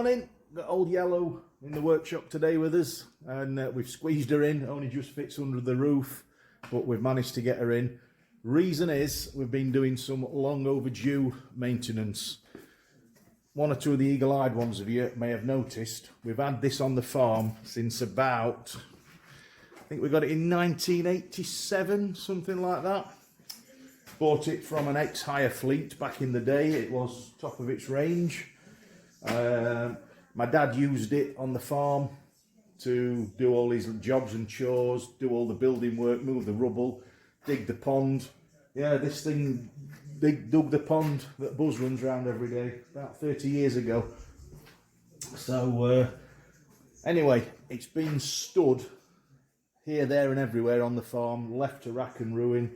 Morning, got Old Yellow in the workshop today with us, and we've squeezed her in. Only just fits under the roof, but we've managed to get her in. Reason is we've been doing some long overdue maintenance. One or two of the eagle-eyed ones of you may have noticed we've had this on the farm since about, I think we got it in 1987, something like that. Bought it from an ex-hire fleet back in the day. It was top of its range. My dad used it on the farm to do all these jobs and chores, do all the building work, move the rubble, dig the pond. Yeah, this thing dug the pond that Buzz runs around every day about 30 years ago. So anyway, it's been stood here, there and everywhere on the farm, left to rack and ruin.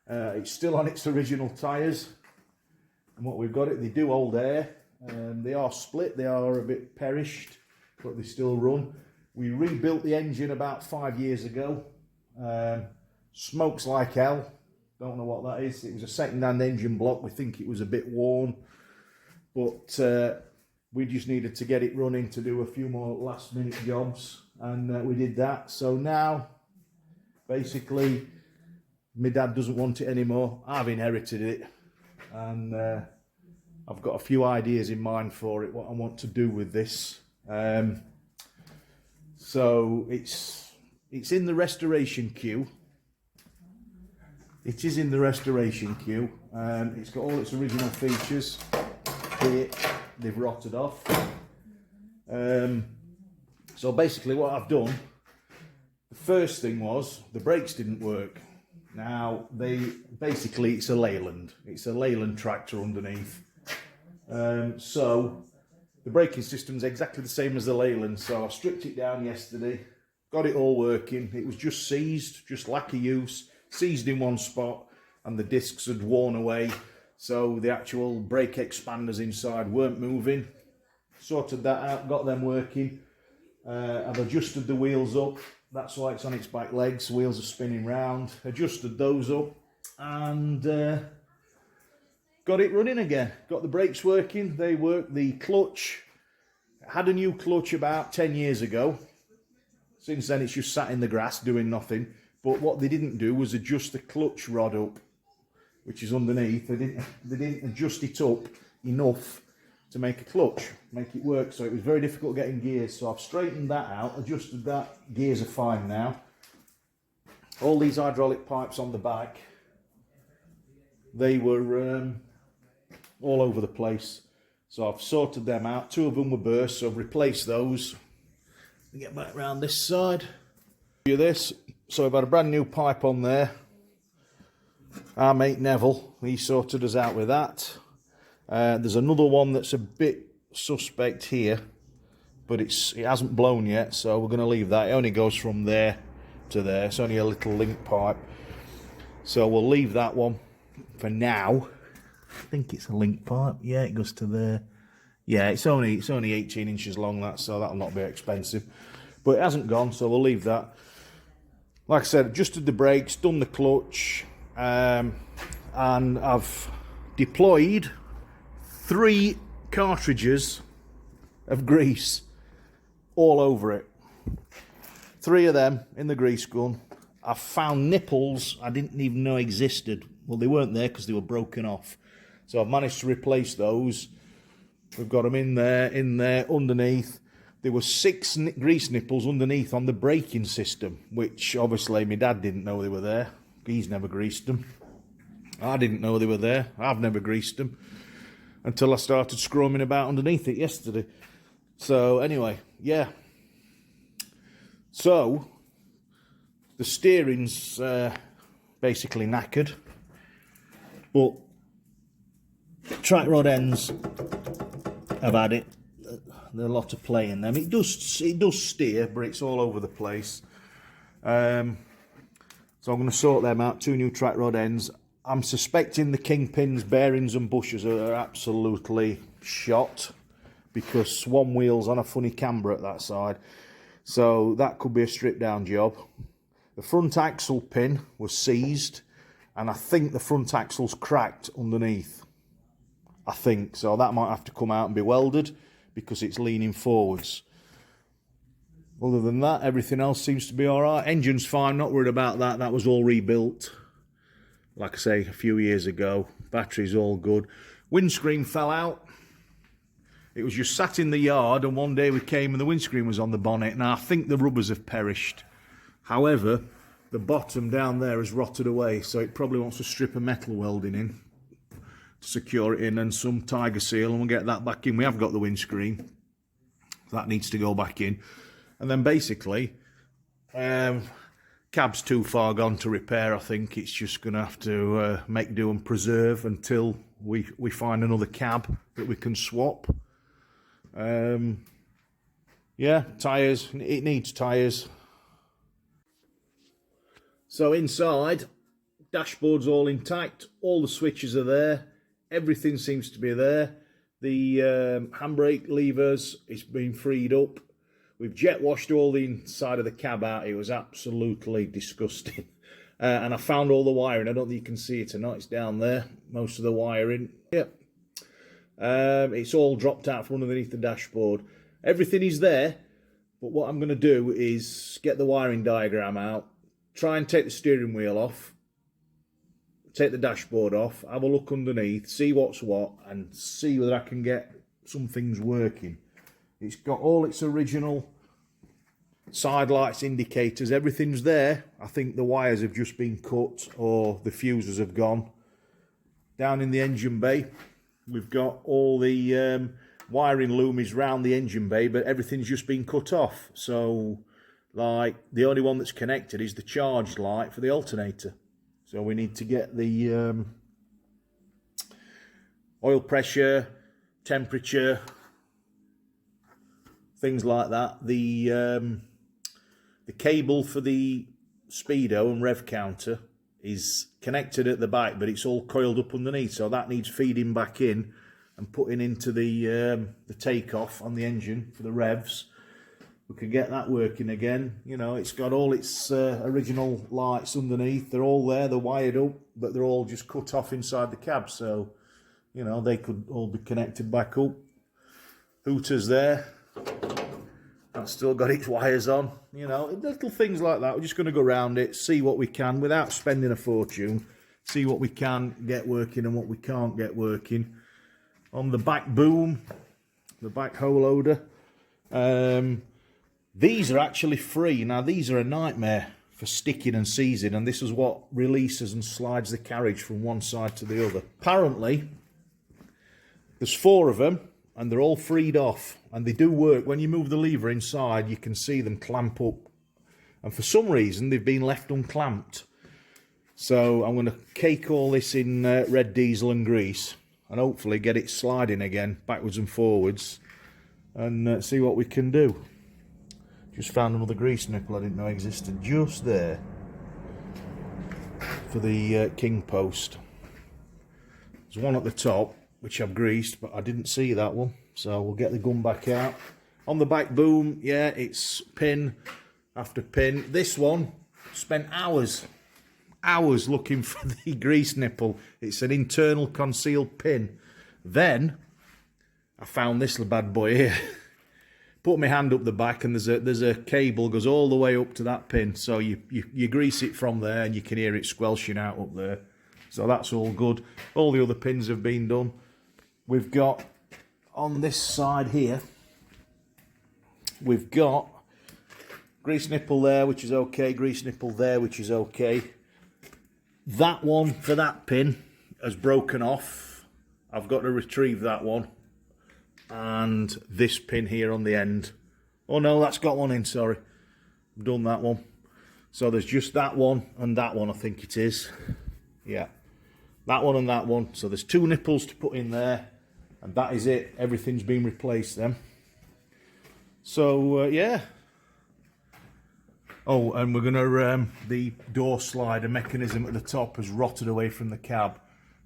It's still on its original tyres, and what we've got it, they do hold air. They are split, they are a bit perished, but they still run. We rebuilt the engine about 5 years ago. Smokes like hell, don't know what that is. It was a second-hand engine block. We think it was a bit worn, but we just needed to get it running to do a few more last-minute jobs, and we did that. So now, basically, my dad doesn't want it anymore. I've inherited it, and I've got a few ideas in mind for it, what I want to do with this. So it's in the restoration queue. It is in the restoration queue. It's got all its original features. Here, they've rotted off. So basically what I've done, the first thing was the brakes didn't work. Now, it's a Leyland. It's a Leyland tractor underneath. So the braking system's exactly the same as the Leyland. So I stripped it down yesterday, got it all working. It was just seized, just lack of use, seized in one spot, and the discs had worn away. So the actual brake expanders inside weren't moving. Sorted that out, got them working. I've adjusted the wheels up. That's why it's on its back legs. Wheels are spinning round. Adjusted those up and got it running again. Got the brakes working. They work. The clutch. Had a new clutch about 10 years ago. Since then, it's just sat in the grass doing nothing. But what they didn't do was adjust the clutch rod up, which is underneath. They didn't adjust it up enough to make a clutch, make it work. So it was very difficult getting gears. So I've straightened that out, adjusted that. Gears are fine now. All these hydraulic pipes on the back, they were all over the place. So I've sorted them out. Two of them were burst, so I've replaced those. Let me get back round this side. This. So I've had a brand new pipe on there. Our mate Neville, he sorted us out with that. There's another one that's a bit suspect here, but it hasn't blown yet, so we're going to leave that. It only goes from there to there. It's only a little link pipe, so we'll leave that one for now. I think it's a link pipe. Yeah, it goes to there. Yeah, it's only 18 inches long, that, so that'll not be expensive. But it hasn't gone, so we'll leave that. Like I said, adjusted the brakes, done the clutch, and I've deployed 3 cartridges of grease all over it. 3 of them in the grease gun. I found nipples I didn't even know existed. Well, they weren't there because they were broken off. So I've managed to replace those. We've got them in there, underneath. There were 6 grease nipples underneath on the braking system, which obviously my dad didn't know they were there. He's never greased them. I didn't know they were there. I've never greased them until I started scrumming about underneath it yesterday. So anyway, yeah. So the steering's basically knackered, but track rod ends have had it. There's a lot of play in them. It does steer, but it's all over the place. So I'm going to sort them out. 2 new track rod ends. I'm suspecting the kingpins, bearings and bushers are absolutely shot because swan wheels on a funny camber at that side. So that could be a strip down job. The front axle pin was seized, and I think the front axle's cracked underneath. I think so. That might have to come out and be welded because it's leaning forwards. Other than that, everything else seems to be all right. Engine's fine, not worried about that. That was all rebuilt, like I say, a few years ago. Battery's all good. Windscreen fell out. It was just sat in the yard, and one day we came and the windscreen was on the bonnet. Now, I think the rubbers have perished. However, the bottom down there has rotted away, so it probably wants a strip of metal welding in to secure it in, and some tiger seal, and we'll get that back in. We have got the windscreen. That needs to go back in. And then basically, cab's too far gone to repair. I think it's just going to have to make do and preserve until we find another cab that we can swap. Yeah, tyres. It needs tyres. So inside, dashboard's all intact. All the switches are there. Everything seems to be there. The handbrake levers, it's been freed up. We've jet washed all the inside of the cab out. It was absolutely disgusting. And I found all the wiring. I don't think you can see it or not. It's down there. Most of the wiring. Yep. It's all dropped out from underneath the dashboard. Everything is there. But what I'm going to do is get the wiring diagram out. Try and take the steering wheel off. Take the dashboard off. Have a look underneath. See what's what. And see whether I can get some things working. It's got all its original side lights, indicators, everything's there. I think the wires have just been cut or the fuses have gone. Down in the engine bay, we've got all the wiring loomies round the engine bay, but everything's just been cut off. So, like, the only one that's connected is the charge light for the alternator. So we need to get the oil pressure, temperature, things like that. The cable for the speedo and rev counter is connected at the back, but it's all coiled up underneath, so that needs feeding back in and putting into the takeoff on the engine for the revs. We can get that working again. You know, it's got all its original lights underneath. They're all there, they're wired up, but they're all just cut off inside the cab, so, you know, they could all be connected back up. Hooter's there. That's still got its wires on, you know, little things like that. We're just going to go around it, see what we can without spending a fortune, see what we can get working and what we can't get working. On the back boom, the back hole loader, these are actually free. Now, these are a nightmare for sticking and seizing, and this is what releases and slides the carriage from one side to the other. Apparently, there's 4 of them, and they're all freed off, and they do work. When you move the lever inside, you can see them clamp up, and for some reason they've been left unclamped. So I'm going to cake all this in red diesel and grease and hopefully get it sliding again backwards and forwards and see what we can do. Just found another grease nipple I didn't know existed just there for the king post. There's one at the top which I've greased, but I didn't see that one, so we'll get the gun back out. On the back boom, yeah, it's pin after pin. This one, spent hours looking for the grease nipple. It's an internal concealed pin. Then I found this little bad boy here. Put my hand up the back, and there's a cable goes all the way up to that pin, so you grease it from there and you can hear it squelching out up there. So that's all good. All the other pins have been done. We've got, on this side here, we've got grease nipple there, which is okay, grease nipple there, which is okay. That one for that pin has broken off. I've got to retrieve that one. And this pin here on the end. Oh no, that's got one in, sorry. I've done that one. So there's just that one and that one, I think it is. Yeah. That one and that one. So there's 2 nipples to put in there. And that is it. Everything's been replaced then. So, yeah. Oh, and we're going to, the door slider mechanism at the top has rotted away from the cab.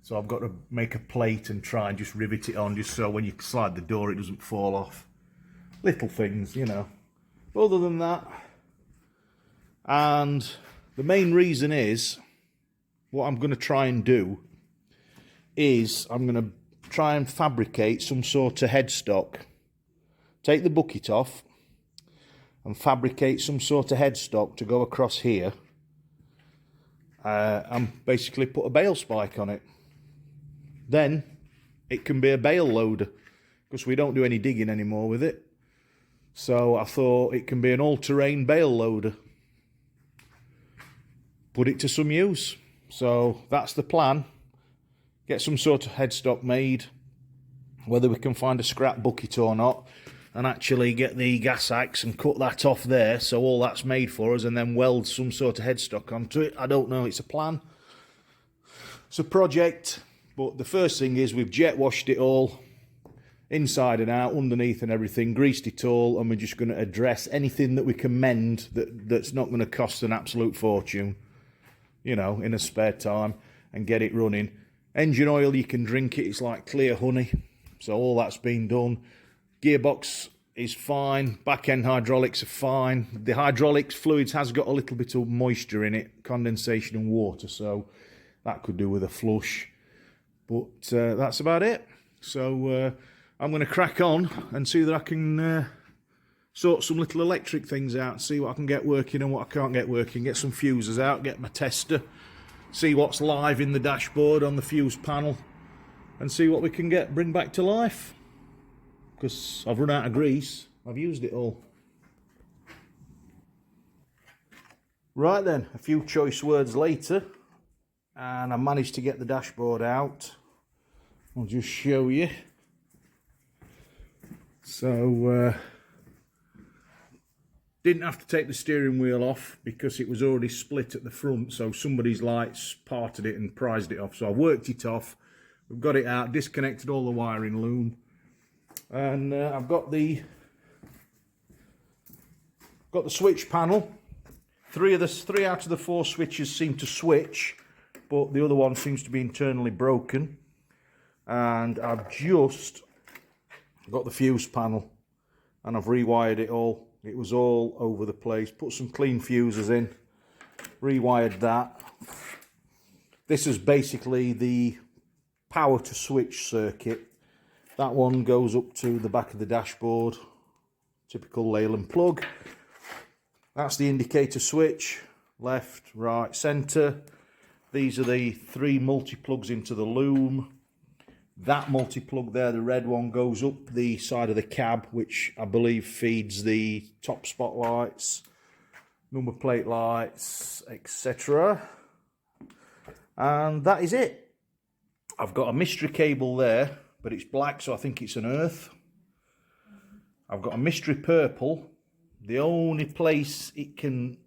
So I've got to make a plate and try and just rivet it on, just so when you slide the door it doesn't fall off. Little things, you know. Other than that, and the main reason is, what I'm going to try and do is I'm going to try and fabricate some sort of headstock take the bucket off and fabricate some sort of headstock to go across here, and basically put a bale spike on it. Then it can be a bale loader, because we don't do any digging anymore with it. So I thought it can be an all-terrain bale loader. Put it to some use. So that's the plan. Get some sort of headstock made, whether we can find a scrap bucket or not, and actually get the gas axe and cut that off there, so all that's made for us, and then weld some sort of headstock onto it. I don't know, it's a plan. It's a project, but the first thing is we've jet washed it all, inside and out, underneath and everything, greased it all, and we're just going to address anything that we can mend that's not going to cost an absolute fortune, you know, in a spare time, and get it running. Engine oil, you can drink it, it's like clear honey, so all that's been done. Gearbox is fine, back end hydraulics are fine. The hydraulics fluids has got a little bit of moisture in it, condensation and water, so that could do with a flush, but that's about it. So I'm going to crack on and see that I can sort some little electric things out, see what I can get working and what I can't get working, get some fuses out, get my tester, see what's live in the dashboard on the fuse panel, and see what we can bring back to life. Because I've run out of grease, I've used it all. Right then, a few choice words later, and I managed to get the dashboard out. I'll just show you. So, didn't have to take the steering wheel off because it was already split at the front, so somebody's lights parted it and prized it off. So I worked it off, we've got it out, disconnected all the wiring loom, and I've got the switch panel. Three out of the 4 switches seem to switch, but the other one seems to be internally broken. And I've just got the fuse panel, and I've rewired it all. It was all over the place. Put some clean fuses in, rewired that. This is basically the power to switch circuit. That one goes up to the back of the dashboard, typical Leyland plug. That's the indicator switch, left, right, centre. These are the 3 multi-plugs into the loom. That multi-plug there, the red one, goes up the side of the cab, which I believe feeds the top spotlights, number plate lights, etc. And that is it. I've got a mystery cable there, but it's black, so I think it's an earth. I've got a mystery purple. The only place it can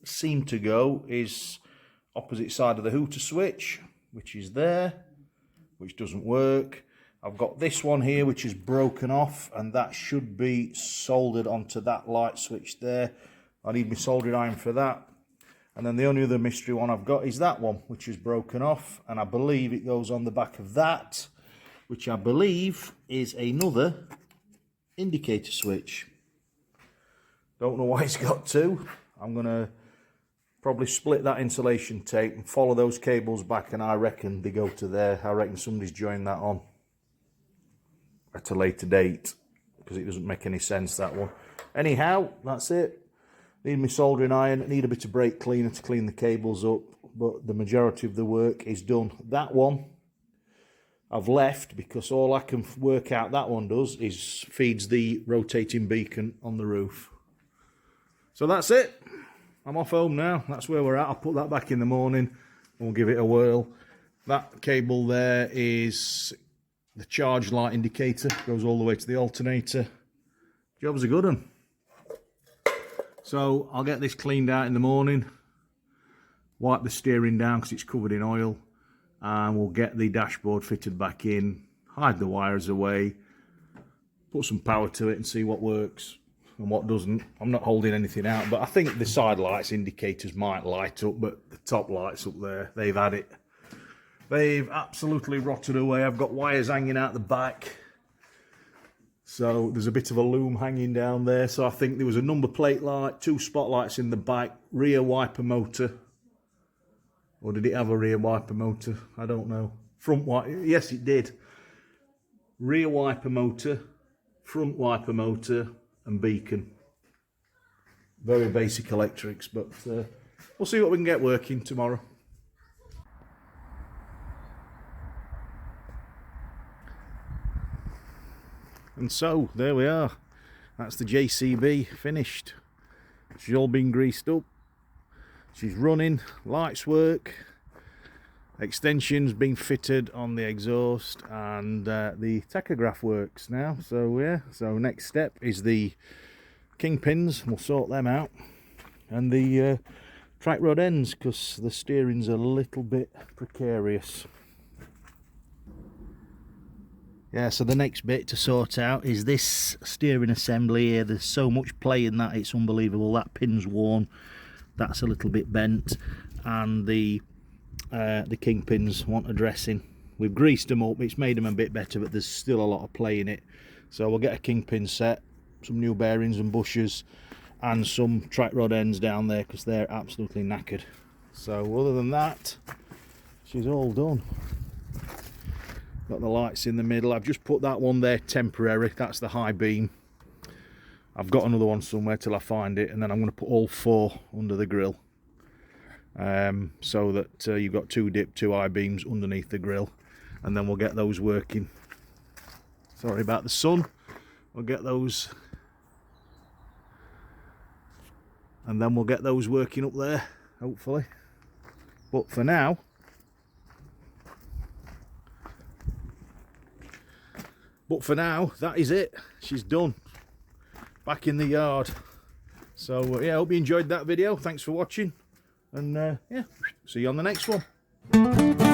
seem to go is opposite side of the hooter switch, which is there, which doesn't work. I've got this one here which is broken off, and that should be soldered onto that light switch there. I need my soldering iron for that. And then the only other mystery one I've got is that one, which is broken off, and I believe it goes on the back of that, which I believe is another indicator switch. Don't know why it's got 2. I'm going to probably split that insulation tape and follow those cables back, and I reckon they go to there. I reckon somebody's joined that on at a later date, because it doesn't make any sense, that one. Anyhow, that's it. Need my soldering iron, need a bit of brake cleaner to clean the cables up, but the majority of the work is done. That one I've left because all I can work out that one does is feeds the rotating beacon on the roof. So that's it. I'm off home now. That's where we're at. I'll put that back in the morning and we'll give it a whirl. That cable there is the charge light indicator. Goes all the way to the alternator. Job's a good one. So I'll get this cleaned out in the morning. Wipe the steering down because it's covered in oil. And we'll get the dashboard fitted back in. Hide the wires away. Put some power to it and see what works and what doesn't. I'm not holding anything out, but I think the side lights indicators might light up, but the top lights up there, they've had it. They've absolutely rotted away. I've got wires hanging out the back, so there's a bit of a loom hanging down there. So I think there was a number plate light, 2 spotlights in the back, rear wiper motor, or did it have a rear wiper motor? I don't know. Front wiper, yes it did. Rear wiper motor, front wiper motor and beacon. Very basic electrics, but we'll see what we can get working tomorrow. And so there we are, that's the JCB finished. She's all been greased up, she's running, lights work, extensions been fitted on the exhaust, and the tachograph works now. So yeah, so next step is the kingpins, we'll sort them out, and the track rod ends, because the steering's a little bit precarious. Yeah, so the next bit to sort out is this steering assembly here. There's so much play in that, it's unbelievable. That pin's worn, that's a little bit bent, and the kingpins want addressing. We've greased them up, it's made them a bit better, but there's still a lot of play in it. So we'll get a kingpin set, some new bearings and bushers, and some track rod ends down there, because they're absolutely knackered. So other than that, she's all done. Got the lights in the middle. I've just put that one there temporary, that's the high beam. I've got another one somewhere till I find it, and then I'm going to put all 4 under the grille, so that you've got 2 dip, 2 high beams underneath the grille, and then we'll get those working. Sorry about the sun. We'll get those, and then we'll get those working up there, hopefully. But for now, that is it. She's done. Back in the yard. So yeah, I hope you enjoyed that video. Thanks for watching, and yeah, see you on the next one.